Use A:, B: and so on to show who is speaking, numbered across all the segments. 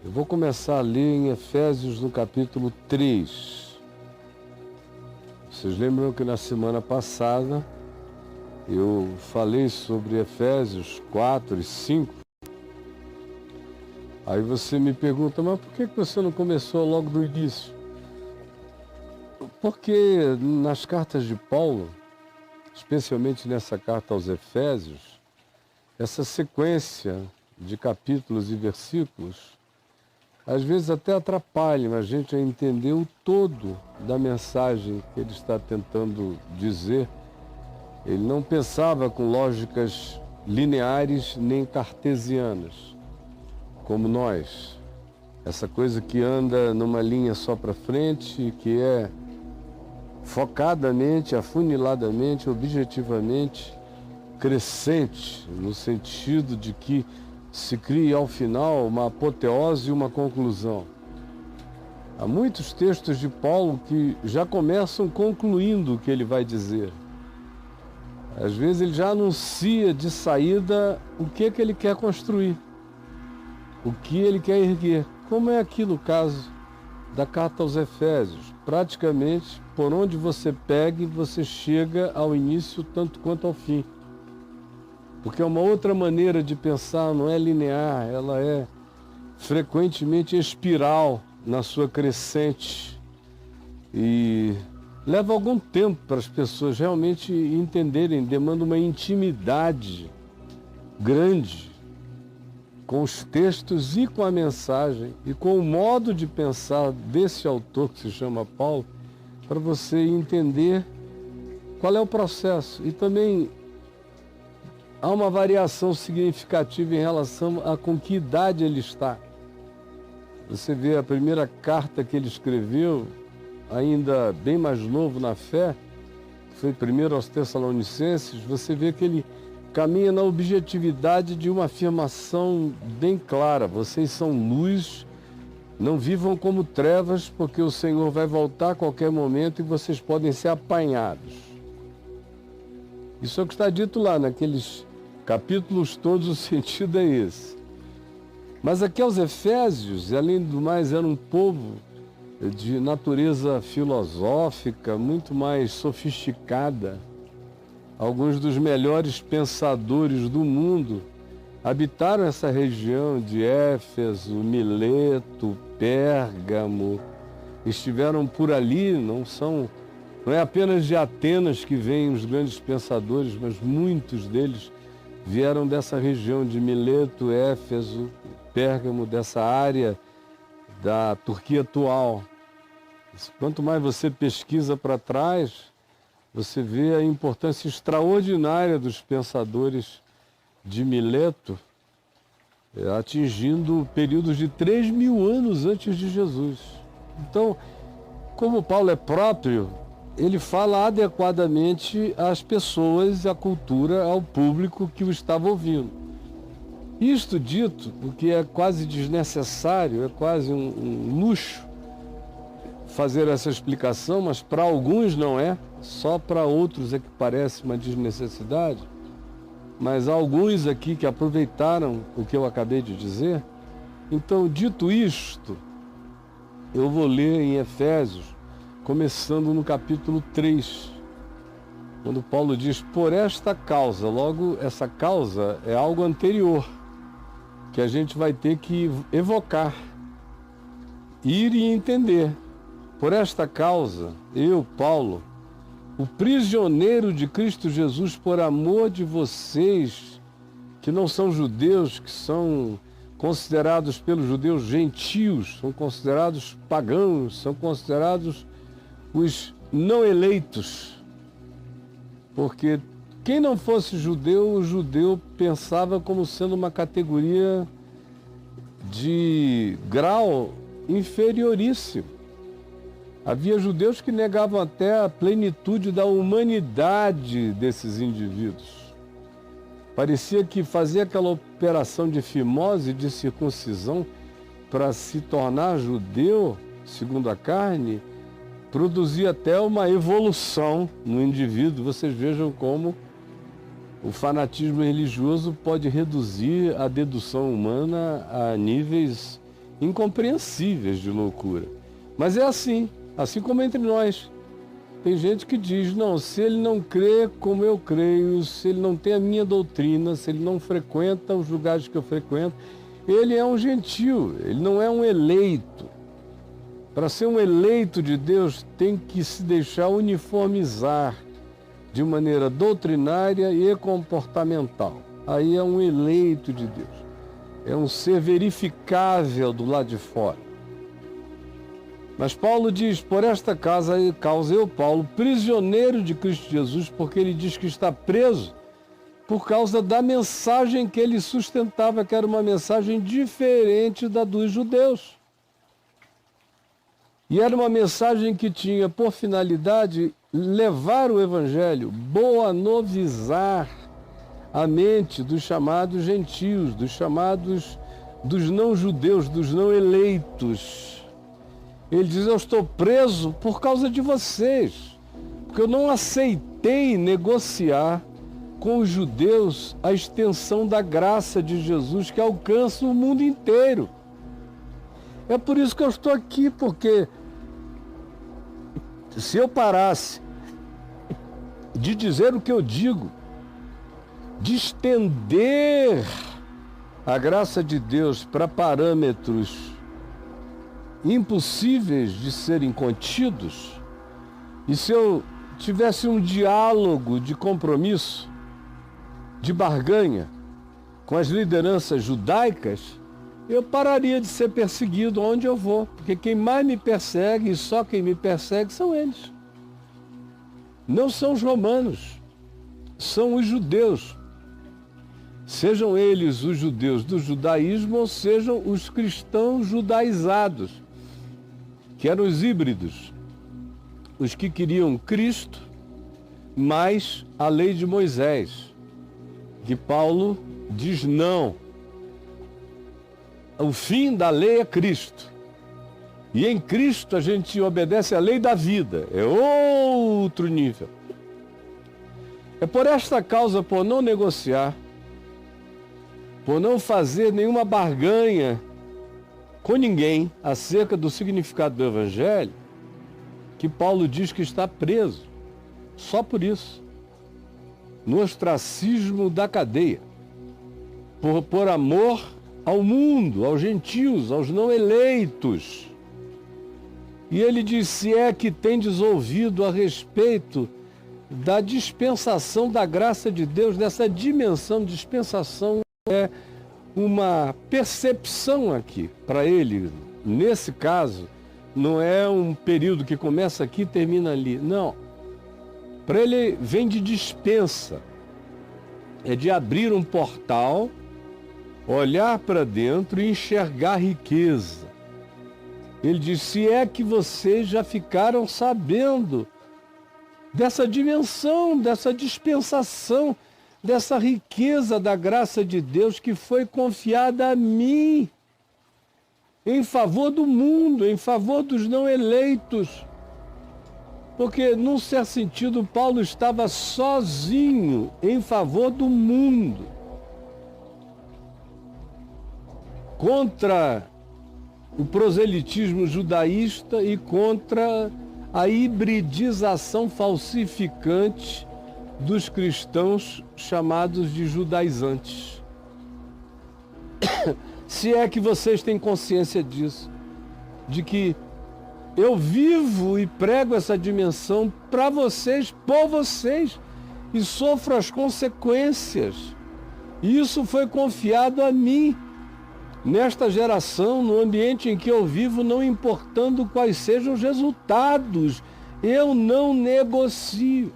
A: Eu vou começar a ler em Efésios no capítulo 3. Vocês lembram que na semana passada eu falei sobre Efésios 4 e 5? Aí você me pergunta, mas por que você não começou logo do início? Porque nas cartas de Paulo, especialmente nessa carta aos Efésios, essa sequência de capítulos e versículos, às vezes até atrapalham a gente a entender o todo da mensagem que ele está tentando dizer. Ele não pensava com lógicas lineares nem cartesianas, como nós. Essa coisa que anda numa linha só para frente, que é focadamente, afuniladamente, objetivamente crescente, no sentido de que se cria ao final uma apoteose e uma conclusão. Há muitos textos de Paulo que já começam concluindo o que ele vai dizer. Às vezes ele já anuncia de saída o que ele quer construir, o que ele quer erguer. Como é aqui no caso da carta aos Efésios. Praticamente, por onde você pegue, você chega ao início tanto quanto ao fim. Porque é uma outra maneira de pensar, não é linear, ela é frequentemente espiral na sua crescente. E leva algum tempo para as pessoas realmente entenderem, demanda uma intimidade grande com os textos e com a mensagem e com o modo de pensar desse autor que se chama Paulo, para você entender qual é o processo. E também há uma variação significativa em relação a com que idade ele está. Você vê a primeira carta que ele escreveu, ainda bem mais novo na fé, foi primeiro aos Tessalonicenses, você vê que ele caminha na objetividade de uma afirmação bem clara. Vocês são luz, não vivam como trevas, porque o Senhor vai voltar a qualquer momento e vocês podem ser apanhados. Isso é o que está dito lá naqueles capítulos todos, o sentido é esse. Mas aqui aos Efésios, além do mais, era um povo de natureza filosófica, muito mais sofisticada. Alguns dos melhores pensadores do mundo habitaram essa região de Éfeso, Mileto, Pérgamo, estiveram por ali, não é apenas de Atenas que vêm os grandes pensadores, mas muitos deles vieram dessa região de Mileto, Éfeso, Pérgamo, dessa área da Turquia atual. Quanto mais você pesquisa para trás, você vê a importância extraordinária dos pensadores de Mileto, atingindo períodos de 3.000 anos antes de Jesus. Então, como Paulo é próprio, ele fala adequadamente às pessoas, à cultura, ao público que o estava ouvindo. Isto dito, porque é quase desnecessário, é quase um luxo fazer essa explicação, mas para alguns não é, só para outros é que parece uma desnecessidade. Mas há alguns aqui que aproveitaram o que eu acabei de dizer. Então, dito isto, eu vou ler em Efésios, começando no capítulo 3, quando Paulo diz, por esta causa. Logo, essa causa é algo anterior, que a gente vai ter que evocar, ir e entender. Por esta causa, eu, Paulo, o prisioneiro de Cristo Jesus, por amor de vocês, que não são judeus, que são considerados pelos judeus gentios, são considerados pagãos, são considerados os não eleitos. Porque quem não fosse judeu, o judeu pensava como sendo uma categoria de grau inferioríssimo. Havia judeus que negavam até a plenitude da humanidade desses indivíduos. Parecia que fazer aquela operação de fimose, de circuncisão, para se tornar judeu, segundo a carne, produzia até uma evolução no indivíduo. Vocês vejam como o fanatismo religioso pode reduzir a dedução humana a níveis incompreensíveis de loucura. Mas é assim como entre nós. Tem gente que diz, não, se ele não crê como eu creio, se ele não tem a minha doutrina, se ele não frequenta os lugares que eu frequento, ele é um gentio, ele não é um eleito. Para ser um eleito de Deus, tem que se deixar uniformizar de maneira doutrinária e comportamental. Aí é um eleito de Deus. É um ser verificável do lado de fora. Mas Paulo diz, por esta causa eu, Paulo, prisioneiro de Cristo Jesus, porque ele diz que está preso por causa da mensagem que ele sustentava, que era uma mensagem diferente da dos judeus. E era uma mensagem que tinha por finalidade levar o evangelho, boanovizar a mente dos chamados gentios, dos chamados dos não-judeus, dos não-eleitos. Ele diz, eu estou preso por causa de vocês, porque eu não aceitei negociar com os judeus a extensão da graça de Jesus que alcança o mundo inteiro. É por isso que eu estou aqui, porque se eu parasse de dizer o que eu digo, de estender a graça de Deus para parâmetros impossíveis de serem contidos, e se eu tivesse um diálogo de compromisso, de barganha com as lideranças judaicas, eu pararia de ser perseguido onde eu vou, porque quem mais me persegue, e só quem me persegue, são eles. Não são os romanos, são os judeus. Sejam eles os judeus do judaísmo ou sejam os cristãos judaizados, que eram os híbridos, os que queriam Cristo, mais a lei de Moisés, que Paulo diz não. O fim da lei é Cristo. E em Cristo a gente obedece à lei da vida. É outro nível. É por esta causa, por não negociar, por não fazer nenhuma barganha com ninguém acerca do significado do Evangelho, que Paulo diz que está preso. Só por isso. No ostracismo da cadeia. Por amor ao mundo, aos gentios, aos não eleitos. E ele diz, se é que tendes ouvido a respeito da dispensação da graça de Deus, dessa dimensão de dispensação, é uma percepção aqui, para ele, nesse caso, não é um período que começa aqui e termina ali, não. Para ele vem de dispensa, é de abrir um portal, olhar para dentro e enxergar riqueza. Ele diz, se é que vocês já ficaram sabendo dessa dimensão, dessa dispensação, dessa riqueza da graça de Deus que foi confiada a mim, em favor do mundo, em favor dos não eleitos. Porque, num certo sentido, Paulo estava sozinho em favor do mundo, contra o proselitismo judaísta e contra a hibridização falsificante dos cristãos chamados de judaizantes. Se é que vocês têm consciência disso, de que eu vivo e prego essa dimensão para vocês, por vocês, e sofro as consequências. E isso foi confiado a mim, nesta geração, no ambiente em que eu vivo, não importando quais sejam os resultados, eu não negocio.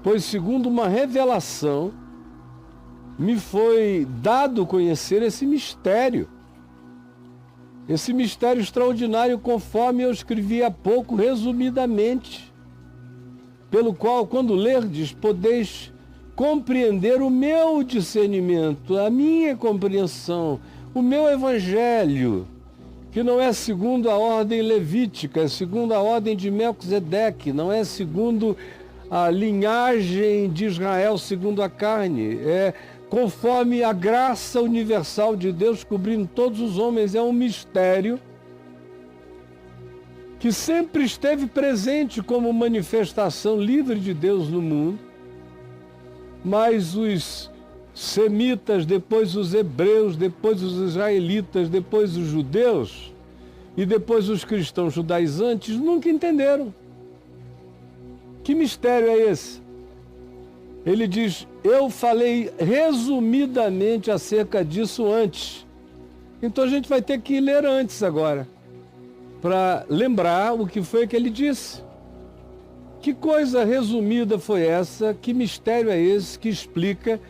A: Pois, segundo uma revelação, me foi dado conhecer esse mistério extraordinário, conforme eu escrevi há pouco, resumidamente, pelo qual, quando lerdes, podeis compreender o meu discernimento, a minha compreensão, o meu evangelho, que não é segundo a ordem levítica, é segundo a ordem de Melquisedeque, não é segundo a linhagem de Israel segundo a carne, conforme a graça universal de Deus cobrindo todos os homens. É um mistério que sempre esteve presente como manifestação livre de Deus no mundo, mas os semitas, depois os hebreus, depois os israelitas, depois os judeus e depois os cristãos judaizantes nunca entenderam. Que mistério é esse? Ele diz, eu falei resumidamente acerca disso antes. Então a gente vai ter que ler antes agora, para lembrar o que foi que ele disse. Que coisa resumida foi essa? Que mistério é esse que explica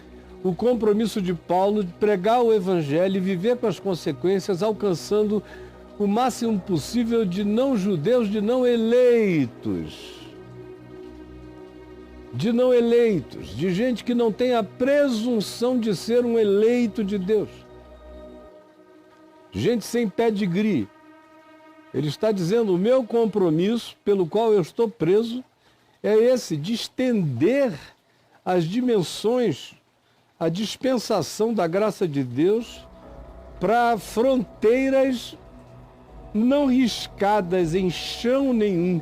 A: o compromisso de Paulo de pregar o Evangelho e viver com as consequências, alcançando o máximo possível de não-judeus, de não-eleitos. De não-eleitos, de gente que não tem a presunção de ser um eleito de Deus. Gente sem pedigree. Ele está dizendo, o meu compromisso, pelo qual eu estou preso, é esse, de estender as dimensões, a dispensação da graça de Deus para fronteiras não riscadas em chão nenhum,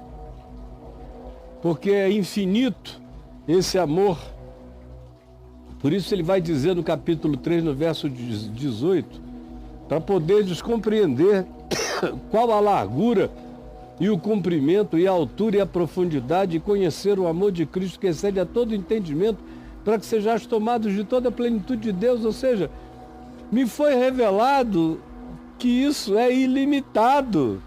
A: porque é infinito esse amor. Por isso ele vai dizer no capítulo 3, no verso 18, para poderes compreender qual a largura e o comprimento e a altura e a profundidade, e conhecer o amor de Cristo que excede a todo entendimento, para que sejais tomados de toda a plenitude de Deus. Ou seja, me foi revelado que isso é ilimitado.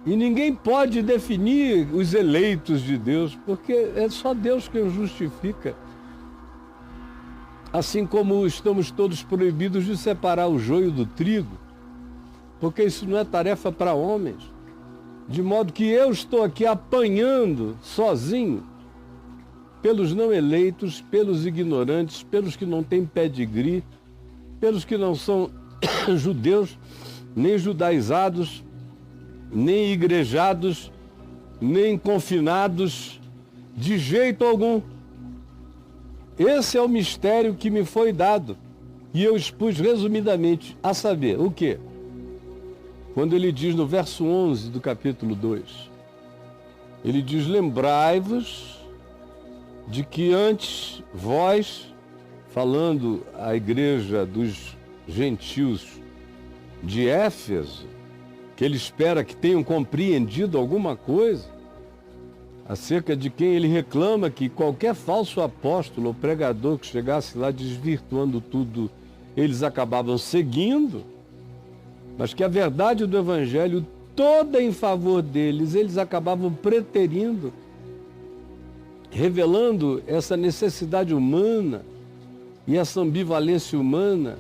A: E ninguém pode definir os eleitos de Deus, porque é só Deus quem os justifica. Assim como estamos todos proibidos de separar o joio do trigo, porque isso não é tarefa para homens. De modo que eu estou aqui apanhando sozinho pelos não eleitos, pelos ignorantes, pelos que não têm pedigree, pelos que não são judeus, nem judaizados, nem igrejados, nem confinados, de jeito algum. Esse é o mistério que me foi dado, e eu expus resumidamente, a saber, o quê? Quando ele diz no verso 11 do capítulo 2, ele diz, lembrai-vos de que antes vós, falando à igreja dos gentios de Éfeso, que ele espera que tenham compreendido alguma coisa, acerca de quem ele reclama que qualquer falso apóstolo ou pregador que chegasse lá desvirtuando tudo, eles acabavam seguindo, mas que a verdade do Evangelho toda em favor deles, eles acabavam preterindo, revelando essa necessidade humana e essa ambivalência humana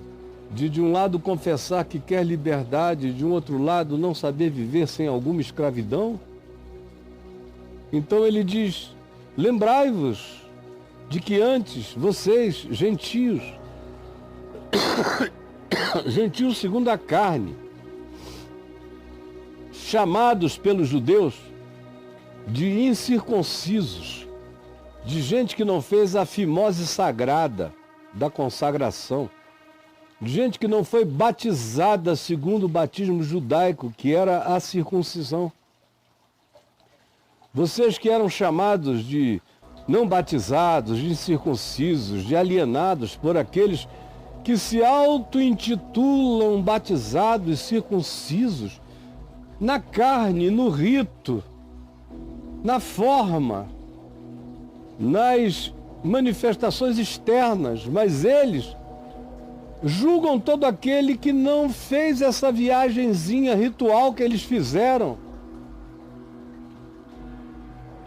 A: de um lado confessar que quer liberdade, de um outro lado não saber viver sem alguma escravidão. Então ele diz, lembrai-vos de que antes vocês, gentios, gentios segundo a carne, chamados pelos judeus de incircuncisos, de gente que não fez a fimose sagrada da consagração, de gente que não foi batizada segundo o batismo judaico, que era a circuncisão. Vocês que eram chamados de não batizados, de incircuncisos, de alienados por aqueles que se auto-intitulam batizados e circuncisos, na carne, no rito, na forma, nas manifestações externas, mas eles julgam todo aquele que não fez essa viagenzinha ritual que eles fizeram,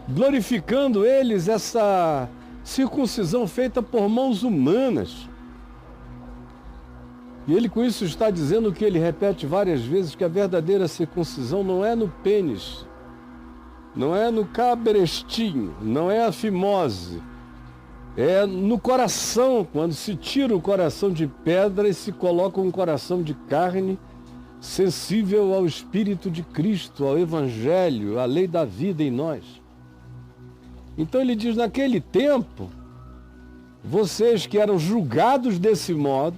A: glorificando eles essa circuncisão feita por mãos humanas. E ele com isso está dizendo que ele repete várias vezes, que a verdadeira circuncisão não é no pênis, não é no cabrestinho, não é a fimose, é no coração, quando se tira o coração de pedra e se coloca um coração de carne, sensível ao Espírito de Cristo, ao Evangelho, à lei da vida em nós. Então ele diz, naquele tempo, vocês que eram julgados desse modo,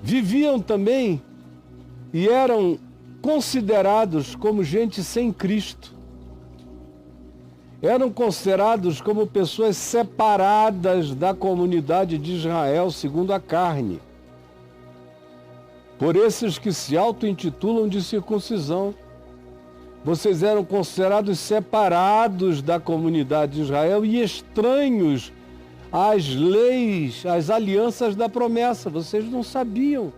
A: viviam também e eram considerados como gente sem Cristo. Eram considerados como pessoas separadas da comunidade de Israel segundo a carne. Por esses que se auto-intitulam de circuncisão, vocês eram considerados separados da comunidade de Israel e estranhos às leis, às alianças da promessa. Vocês não sabiam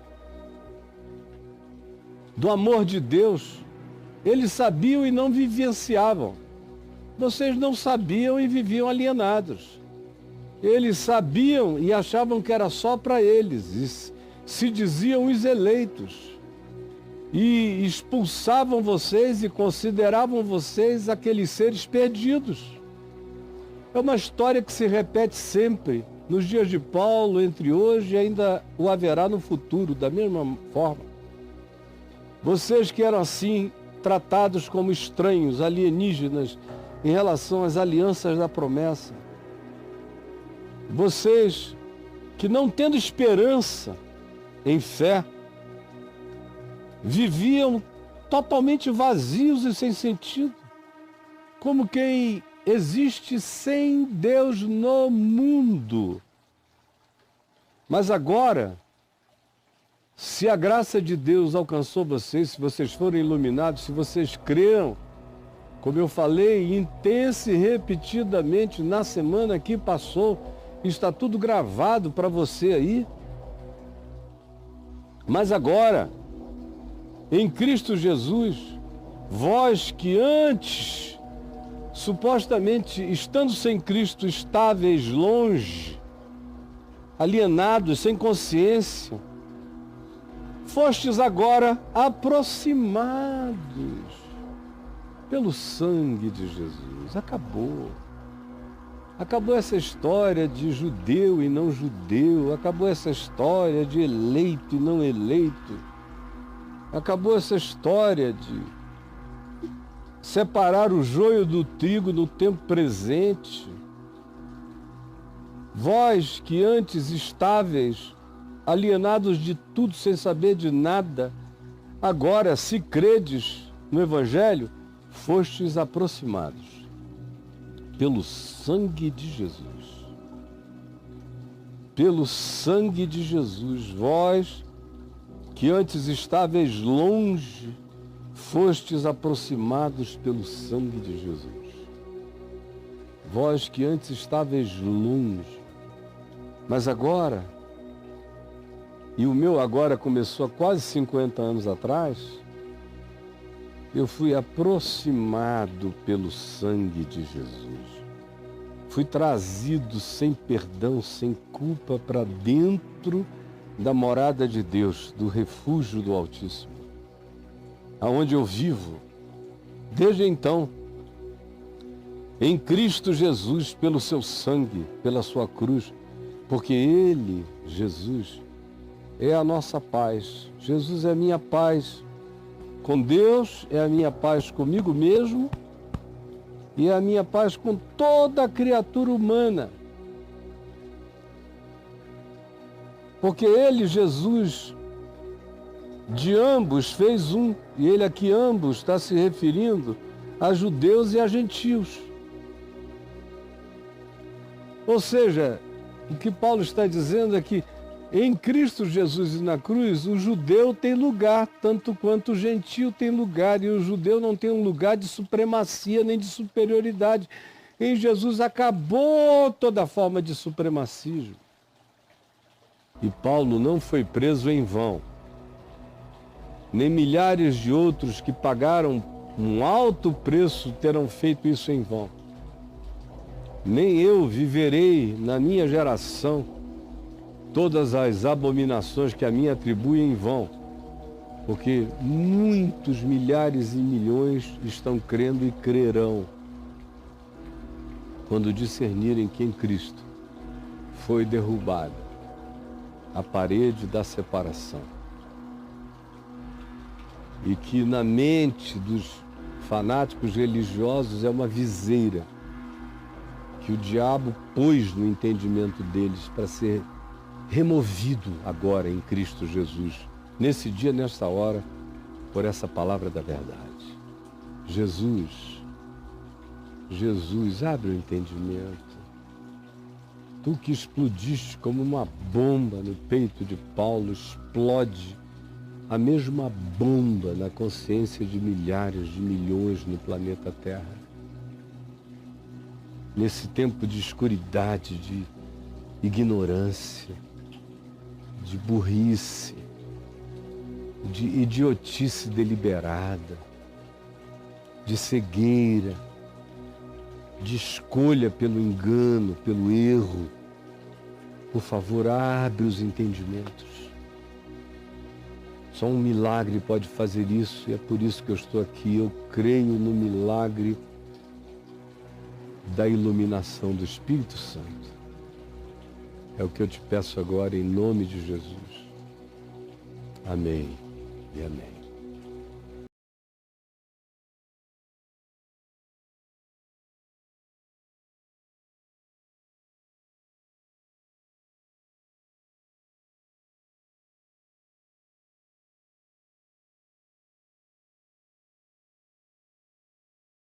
A: do amor de Deus. Eles sabiam e não vivenciavam. Vocês não sabiam e viviam alienados. Eles sabiam e achavam que era só para eles. E se diziam os eleitos. E expulsavam vocês e consideravam vocês aqueles seres perdidos. É uma história que se repete sempre, nos dias de Paulo, entre hoje e ainda o haverá no futuro, da mesma forma. Vocês que eram assim, tratados como estranhos, alienígenas, em relação às alianças da promessa. Vocês que não tendo esperança em fé, viviam totalmente vazios e sem sentido, como quem existe sem Deus no mundo. Mas agora, se a graça de Deus alcançou vocês, se vocês foram iluminados, se vocês creram, como eu falei intensa e repetidamente na semana que passou, está tudo gravado para você aí. Mas agora, em Cristo Jesus, vós que antes, supostamente estando sem Cristo, estáveis longe, alienados, sem consciência, fostes agora aproximados pelo sangue de Jesus. Acabou. Acabou essa história de judeu e não judeu. Acabou essa história de eleito e não eleito. Acabou essa história de separar o joio do trigo no tempo presente. Vós que antes estáveis, alienados de tudo, sem saber de nada, agora, se credes no Evangelho, fostes aproximados pelo sangue de Jesus. Pelo sangue de Jesus, vós que antes estáveis longe, fostes aproximados pelo sangue de Jesus. Vós que antes estáveis longe, mas agora, e o meu agora começou há quase 50 anos atrás, eu fui aproximado pelo sangue de Jesus. Fui trazido sem perdão, sem culpa, para dentro da morada de Deus, do refúgio do Altíssimo, aonde eu vivo desde então, em Cristo Jesus, pelo seu sangue, pela sua cruz, porque Ele, Jesus, é a nossa paz. Jesus é a minha paz com Deus, é a minha paz comigo mesmo e é a minha paz com toda a criatura humana. Porque Ele, Jesus, de ambos fez um, e Ele aqui ambos está se referindo a judeus e a gentios. Ou seja, o que Paulo está dizendo é que em Cristo Jesus e na cruz, o judeu tem lugar, tanto quanto o gentio tem lugar, e o judeu não tem um lugar de supremacia nem de superioridade. Em Jesus acabou toda forma de supremacismo. E Paulo não foi preso em vão. Nem milhares de outros que pagaram um alto preço terão feito isso em vão. Nem eu viverei na minha geração todas as abominações que a mim atribuem em vão, porque muitos milhares e milhões estão crendo e crerão quando discernirem que em Cristo foi derrubada a parede da separação e que na mente dos fanáticos religiosos é uma viseira que que o diabo pôs no entendimento deles para ser removido agora em Cristo Jesus, nesse dia, nesta hora, por essa palavra da verdade. Jesus, abre o entendimento. Tu que explodiste como uma bomba no peito de Paulo, explode a mesma bomba na consciência de milhares de milhões no planeta Terra. Nesse tempo de escuridade, de ignorância, de burrice, de idiotice deliberada, de cegueira, de escolha pelo engano, pelo erro. Por favor, abre os entendimentos. Só um milagre pode fazer isso e é por isso que eu estou aqui. Eu creio no milagre da iluminação do Espírito Santo. É o que eu te peço agora em nome de Jesus. Amém e amém.